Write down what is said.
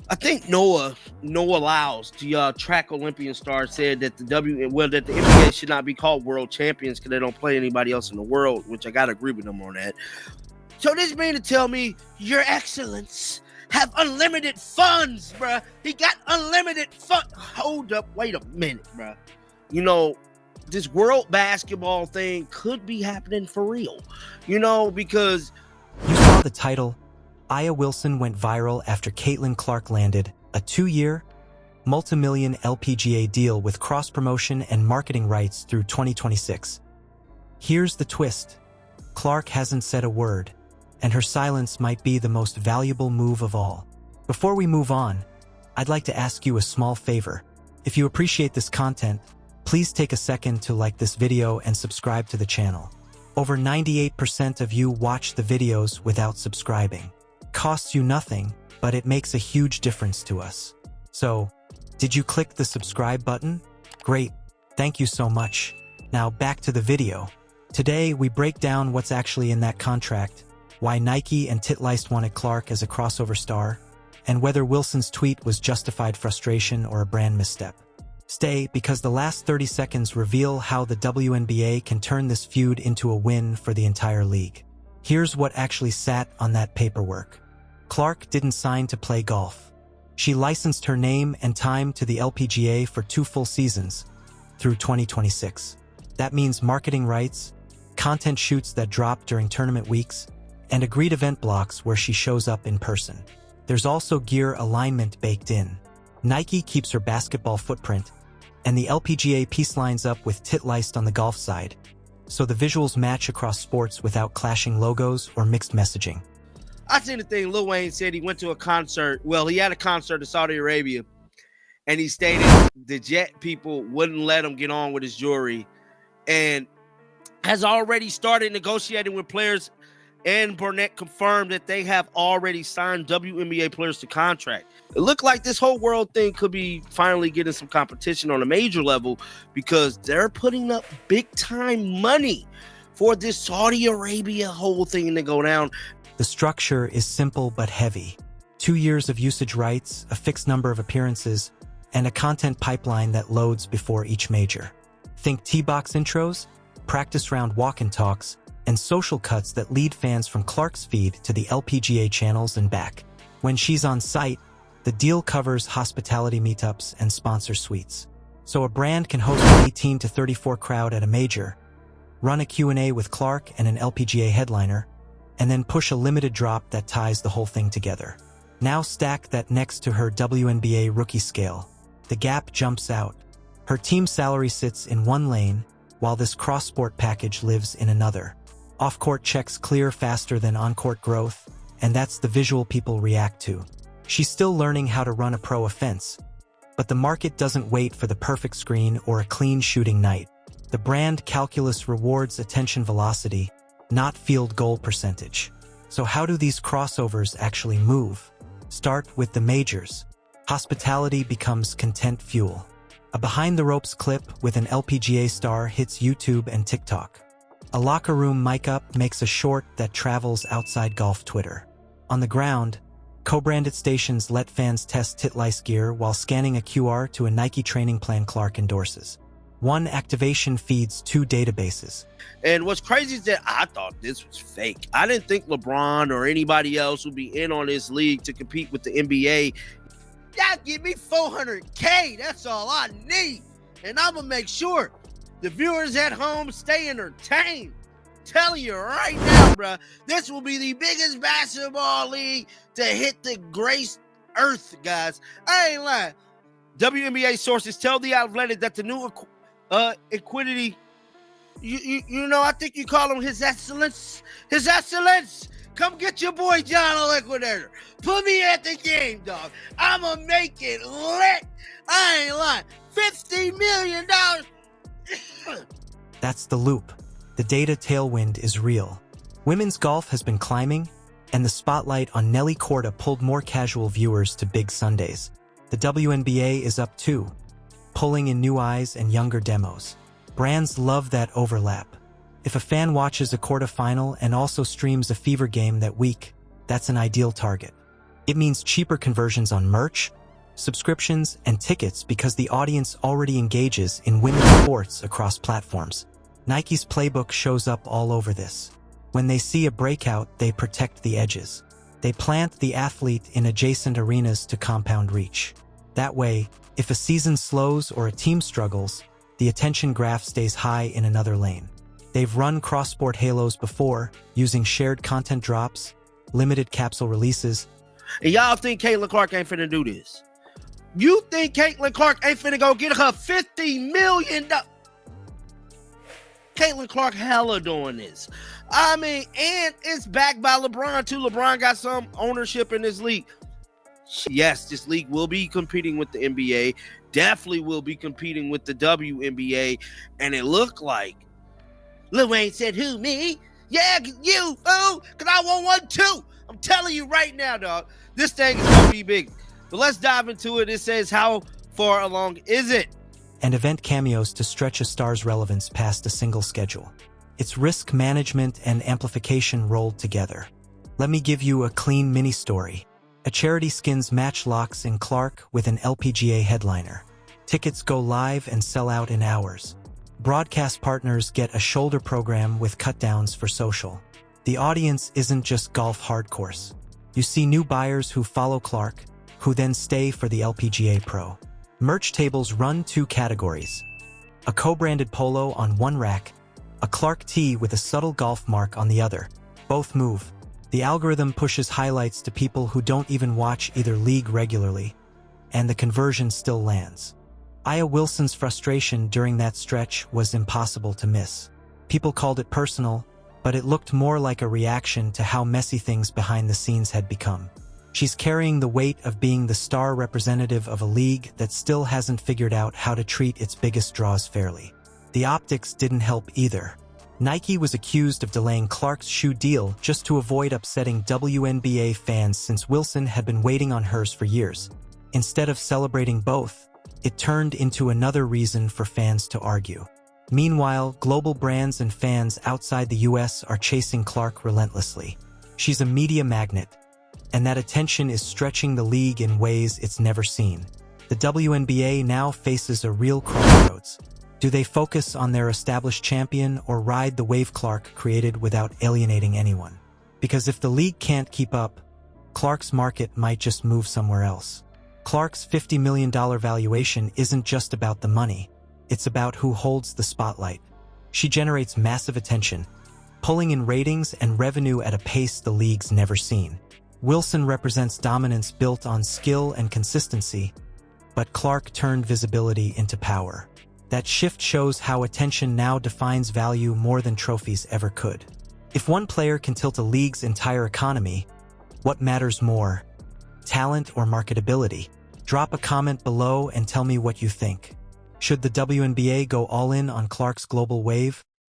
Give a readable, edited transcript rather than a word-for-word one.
I think Noah Lyles, the track Olympian star, said that that the NBA should not be called world champions because they don't play anybody else in the world, which I gotta agree with them on that. So this mean to tell me, Your Excellence have unlimited funds, bruh. He got unlimited fun. Hold up, wait a minute, bruh. You know, this world basketball thing could be happening for real. You know, because you saw the title. Aya Wilson went viral after Caitlin Clark landed a 2-year, multi-million LPGA deal with cross-promotion and marketing rights through 2026. Here's the twist. Clark hasn't said a word, and her silence might be the most valuable move of all. Before we move on, I'd like to ask you a small favor. If you appreciate this content, please take a second to like this video and subscribe to the channel. Over 98% of you watch the videos without subscribing. Costs you nothing, but it makes a huge difference to us. So, did you click the subscribe button? Great, thank you so much. Now back to the video. Today we break down what's actually in that contract, why Nike and Titleist wanted Clark as a crossover star, and whether Wilson's tweet was justified frustration or a brand misstep. Stay, because the last 30 seconds reveal how the WNBA can turn this feud into a win for the entire league. Here's what actually sat on that paperwork. Clark didn't sign to play golf. She licensed her name and time to the LPGA for 2 full seasons, through 2026. That means marketing rights, content shoots that drop during tournament weeks, and agreed event blocks where she shows up in person. There's also gear alignment baked in. Nike keeps her basketball footprint, and the LPGA piece lines up with Titleist on the golf side, so the visuals match across sports without clashing logos or mixed messaging. I seen the thing Lil Wayne said he went to a concert. Well, he had a concert in Saudi Arabia, and he stated the jet people wouldn't let him get on with his jewelry, and has already started negotiating with players. And Burnett confirmed that they have already signed WNBA players to contract. It looked like this whole world thing could be finally getting some competition on a major level, because they're putting up big time money for this Saudi Arabia whole thing to go down. The structure is simple but heavy. 2 years of usage rights, a fixed number of appearances, and a content pipeline that loads before each major. Think T-Box intros, practice round walk-in talks, and social cuts that lead fans from Clark's feed to the LPGA channels and back. When she's on site, the deal covers hospitality meetups and sponsor suites. So a brand can host an 18 to 34 crowd at a major, run a Q&A with Clark and an LPGA headliner, and then push a limited drop that ties the whole thing together. Now stack that next to her WNBA rookie scale. The gap jumps out. Her team salary sits in one lane, while this cross-sport package lives in another. Off-court checks clear faster than on-court growth, and that's the visual people react to. She's still learning how to run a pro offense, but the market doesn't wait for the perfect screen or a clean shooting night. The brand calculus rewards attention velocity, not field goal percentage. So how do these crossovers actually move? Start with the majors. Hospitality becomes content fuel. A behind-the-ropes clip with an LPGA star hits YouTube and TikTok. A locker room mic-up makes a short that travels outside golf Twitter. On the ground, co-branded stations let fans test Titleist gear while scanning a QR to a Nike training plan Clark endorses. One activation feeds 2 databases. And what's crazy is that I thought this was fake. I didn't think LeBron or anybody else would be in on this league to compete with the NBA. Y'all give me $400K. That's all I need. And I'm going to make sure the viewers at home stay entertained. Telling you right now, bro, this will be the biggest basketball league to hit the grace earth, guys. I ain't lying. WNBA sources tell The Athletic that the new equity, I think you call him His Excellence. His Excellence, come get your boy John the Liquidator. Put me at the game, dog. I'ma make it lit. I ain't lying. $50 million. That's the loop. The data tailwind is real. Women's golf has been climbing, and the spotlight on Nelly Korda pulled more casual viewers to big Sundays. The WNBA is up too, pulling in new eyes and younger demos. Brands love that overlap. If a fan watches a quarterfinal and also streams a Fever game that week, that's an ideal target. It means cheaper conversions on merch, subscriptions, and tickets because the audience already engages in women's sports across platforms. Nike's playbook shows up all over this. When they see a breakout, they protect the edges. They plant the athlete in adjacent arenas to compound reach. That way, if a season slows or a team struggles, the attention graph stays high in another lane. They've run cross-sport halos before, using shared content drops, limited capsule releases. And y'all think Caitlin Clark ain't finna do this? You think Caitlin Clark ain't finna go get her $50 million? Caitlin Clark hella doing this. I mean, and it's backed by LeBron too. LeBron got some ownership in this league. Yes, this league will be competing with the NBA. Definitely will be competing with the WNBA. And it looked like Lil Wayne said, who, me? Yeah, you, fool, because I want one too. I'm telling you right now, dog. This thing is going to be big. But let's dive into it. It says, how far along is it? And event cameos to stretch a star's relevance past a single schedule. It's risk management and amplification rolled together. Let me give you a clean mini-story. A charity skins match Locks in Clark with an LPGA headliner. Tickets go live and sell out in hours. Broadcast partners get a shoulder program with cutdowns for social. The audience isn't just golf hardcores. You see new buyers who follow Clark, who then stay for the LPGA Pro. Merch tables run 2 categories. A co-branded polo on one rack, a Clark tee with a subtle golf mark on the other. Both move. The algorithm pushes highlights to people who don't even watch either league regularly, and the conversion still lands. Aya Wilson's frustration during that stretch was impossible to miss. People called it personal, but it looked more like a reaction to how messy things behind the scenes had become. She's carrying the weight of being the star representative of a league that still hasn't figured out how to treat its biggest draws fairly. The optics didn't help either. Nike was accused of delaying Clark's shoe deal just to avoid upsetting WNBA fans since Wilson had been waiting on hers for years. Instead of celebrating both, it turned into another reason for fans to argue. Meanwhile, global brands and fans outside the US are chasing Clark relentlessly. She's a media magnet, and that attention is stretching the league in ways it's never seen. The WNBA now faces a real crossroads. Do they focus on their established champion or ride the wave Clark created without alienating anyone? Because if the league can't keep up, Clark's market might just move somewhere else. Clark's $50 million valuation isn't just about the money, it's about who holds the spotlight. She generates massive attention, pulling in ratings and revenue at a pace the league's never seen. Wilson represents dominance built on skill and consistency, but Clark turned visibility into power. That shift shows how attention now defines value more than trophies ever could. If one player can tilt a league's entire economy, what matters more? Talent or marketability? Drop a comment below and tell me what you think. Should the WNBA go all in on Clark's global wave?